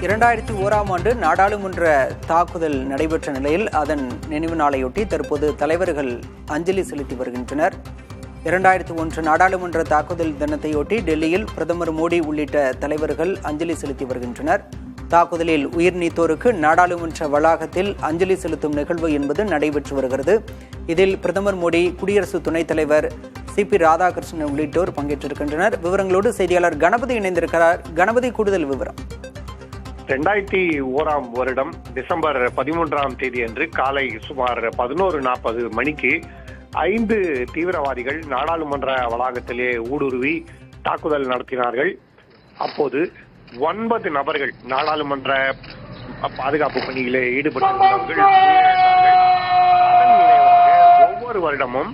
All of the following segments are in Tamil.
2001ஆம் ஆண்டு நாடாளுமன்ற தாக்குதல் நடைபெற்ற நிலையில் அதன் நினைவு நாளையொட்டி தற்போது தலைவர்கள் அஞ்சலி செலுத்தி வருகின்றனர். 2001 நாடாளுமன்ற தாக்குதல் தினத்தையொட்டி டெல்லியில் பிரதமர் மோடி உள்ளிட்ட தலைவர்கள் அஞ்சலி செலுத்தி வருகின்றனர். தாக்குதலில் உயிர் நீத்தோருக்கு நாடாளுமன்ற வளாகத்தில் அஞ்சலி செலுத்தும் நிகழ்வு என்பது நடைபெற்று வருகிறது. இதில் பிரதமர் மோடி, குடியரசு துணைத் தலைவர் சிபி ராதாகிருஷ்ணன் உள்ளிட்டோர் பங்கேற்றிருக்கின்றனர். விவரங்களோடு செய்தியாளர் கணபதி இணைந்திருக்கிறார். கணபதி, கூடுதல் விவரம். 2001ஆம் வருடம் டிசம்பர் 13ஆம் தேதி அன்று காலை சுமார் 11:40 மணிக்கு 5 தீவிரவாதிகள் நாடாளுமன்ற வளாகத்திலே ஊடுருவி தாக்குதல் நடத்தினார்கள். அப்போது 9 நபர்கள் நாடாளுமன்ற பாதுகாப்பு பணியிலே ஈடுபட்டிருந்தவர்கள் உயிரிழந்தார்கள். அதன் நினைவாக ஒவ்வொரு வருடமும்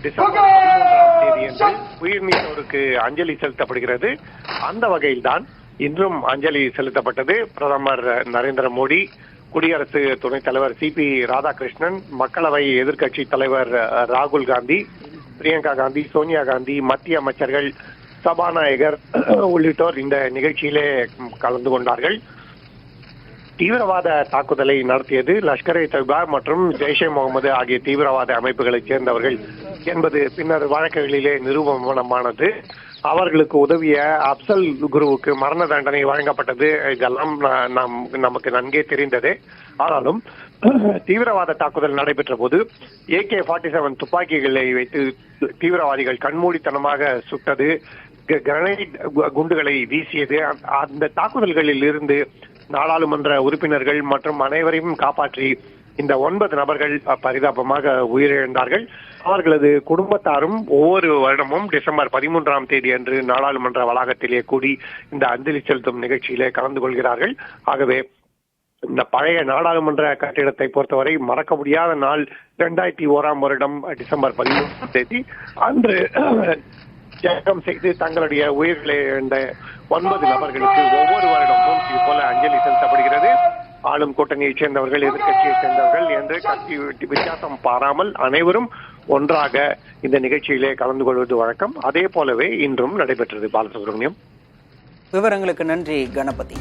டிசம்பர் 13ஆம் தேதி அன்று உயிர் நீத்தோருக்கு அஞ்சலி செலுத்தப்படுகிறது. அந்த வகையில்தான் இன்றும் அஞ்சலி செலுத்தப்பட்டது. பிரதமர் நரேந்திர மோடி, குடியரசு துணைத் தலைவர் சிபி ராதாகிருஷ்ணன், மக்களவை எதிர்க்கட்சி தலைவர் ராகுல் காந்தி, பிரியங்கா காந்தி, சோனியா காந்தி, மத்திய அமைச்சர்கள், சபாநாயகர் உள்ளிட்டோர் இந்த நிகழ்ச்சியிலே கலந்து கொண்டார்கள். தீவிரவாத தாக்குதலை நடத்தியது லஷ்கர்-இ-தொய்பா மற்றும் ஜெய்ஷே முகமது ஆகிய தீவிரவாத அமைப்புகளைச் சேர்ந்தவர்கள் என்பது பின்னர் வழக்குகளிலே நிரூபணமானது. அவர்களுக்கு உதவிய அப்சல் குருவுக்கு மரண தண்டனை வழங்கப்பட்டது. இதெல்லாம் நமக்கு நன்கே தெரிந்ததே. ஆனாலும் தீவிரவாத தாக்குதல் நடைபெற்ற போது AK-47 துப்பாக்கிகளை வைத்து தீவிரவாதிகள் கண்மூடித்தனமாக சுட்டது, கிரனைட் குண்டுகளை வீசியது, அந்த தாக்குதல்களில் இருந்து நாடாளுமன்ற உறுப்பினர்கள் மற்றும் அனைவரையும் காப்பாற்றி இந்த 9 நபர்கள் பரிதாபமாக உயிரிழந்தார்கள். அவர்களது குடும்பத்தாரும் ஒவ்வொரு வருடமும் டிசம்பர் 13ஆம் தேதி அன்று நாடாளுமன்ற வளாகத்திலே கூடி இந்த அஞ்சலி செலுத்தும் நிகழ்ச்சியிலே கலந்து கொள்கிறார்கள். ஆகவே இந்த பழைய நாடாளுமன்ற கட்டிடத்தை பொறுத்தவரை மறக்க முடியாத நாள் 2001ஆம் வருடம் டிசம்பர் 13ஆம் தேதி அன்று தியாகம் செய்து தங்களுடைய உயிர்களை இழந்த 9 நபர்களுக்கு ஒவ்வொரு வருடமும் இது போல அஞ்சலி செலுத்தப்படுகிறது. ஆளும் கூட்டணியைச் சேர்ந்தவர்கள், எதிர்கட்சியைச் சேர்ந்தவர்கள் என்று கட்சி வித்தியாசம் பாராமல் அனைவரும் ஒன்றாக இந்த நிகழ்ச்சியிலே கலந்து கொள்வது வழக்கம். அதே போலவே இன்றும் நடைபெற்றது. பாலசுப்ரமணியம், விவரங்களுக்கு நன்றி கணபதி.